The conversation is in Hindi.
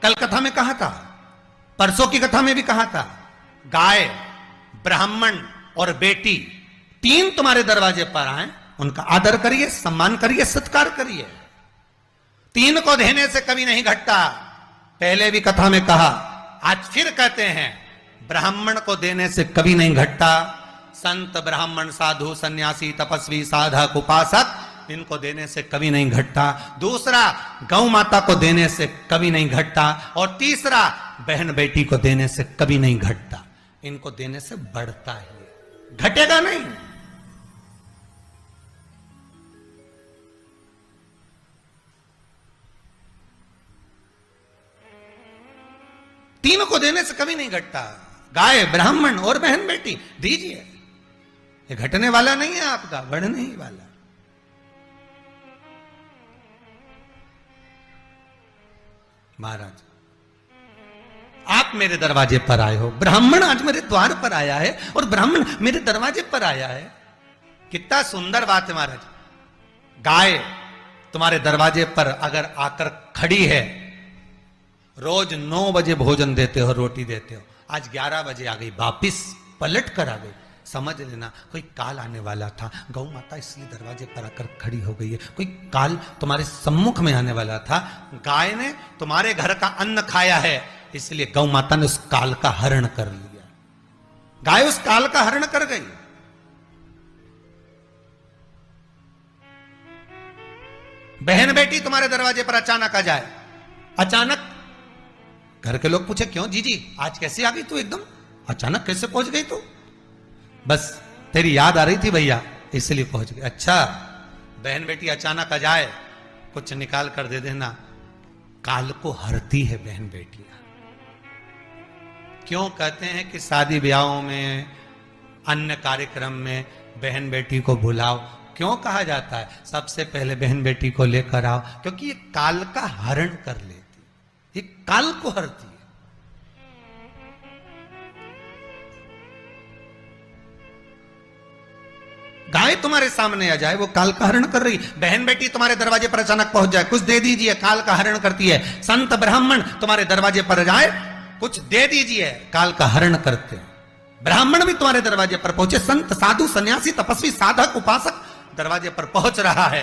कल कथा में कहा था, परसों की कथा में भी कहा था, गाय, ब्राह्मण और बेटी तीन तुम्हारे दरवाजे पर आए, उनका आदर करिए, सम्मान करिए, सत्कार करिए। तीन को देने से कभी नहीं घटता। पहले भी कथा में कहा, आज फिर कहते हैं, ब्राह्मण को देने से कभी नहीं घटता। संत, ब्राह्मण, साधु, सन्यासी, तपस्वी, साधक, उपासक, इनको देने से कभी नहीं घटता। दूसरा, गौ माता को देने से कभी नहीं घटता। और तीसरा, बहन बेटी को देने से कभी नहीं घटता। इनको देने से बढ़ता है, घटेगा नहीं। तीनों को देने से कभी नहीं घटता। गाय, ब्राह्मण और बहन बेटी दीजिए, ये घटने वाला नहीं है आपका, बढ़ने ही वाला। महाराज, आप मेरे दरवाजे पर आए हो, ब्राह्मण आज मेरे द्वार पर आया है और ब्राह्मण मेरे दरवाजे पर आया है। कितना सुंदर बात है महाराज। गाय तुम्हारे दरवाजे पर अगर आकर खड़ी है, रोज 9 बजे भोजन देते हो, रोटी देते हो, आज 11 बजे आ गई, वापिस पलट कर आ गई, समझ लेना कोई काल आने वाला था। गौ माता इसलिए दरवाजे पर आकर खड़ी हो गई है, कोई काल तुम्हारे सम्मुख में आने वाला था। गाय ने तुम्हारे घर का अन्न खाया है, इसलिए गौ माता ने उस काल का हरण कर लिया। गाय उस काल का हरण कर गई। बहन बेटी तुम्हारे दरवाजे पर अचानक आ जाए, अचानक घर के लोग पूछे, क्यों जीजी आज कैसे आ गई तू, एकदम अचानक कैसे पहुंच गई तू? बस तेरी याद आ रही थी भैया, इसलिए पहुंच गई। अच्छा, बहन बेटी अचानक आ जाए, कुछ निकाल कर दे देना, काल को हरती है बहन बेटियां। क्यों कहते हैं कि शादी ब्याहों में, अन्य कार्यक्रम में बहन बेटी को बुलाओ? क्यों कहा जाता है सबसे पहले बहन बेटी को लेकर आओ? क्योंकि ये काल का हरण कर लेती, ये काल को हरती है। गाय तुम्हारे सामने आ जाए, वो काल का हरण कर रही। बहन बेटी तुम्हारे दरवाजे पर अचानक पहुंच जाए, कुछ दे दीजिए, काल का हरण करती है। संत ब्राह्मण तुम्हारे दरवाजे पर जाए, कुछ दे दीजिए, काल का हरण करते हैं। ब्राह्मण भी तुम्हारे दरवाजे पर पहुंचे, संत, साधु, सन्यासी, तपस्वी, साधक, उपासक दरवाजे पर पहुंच रहा है,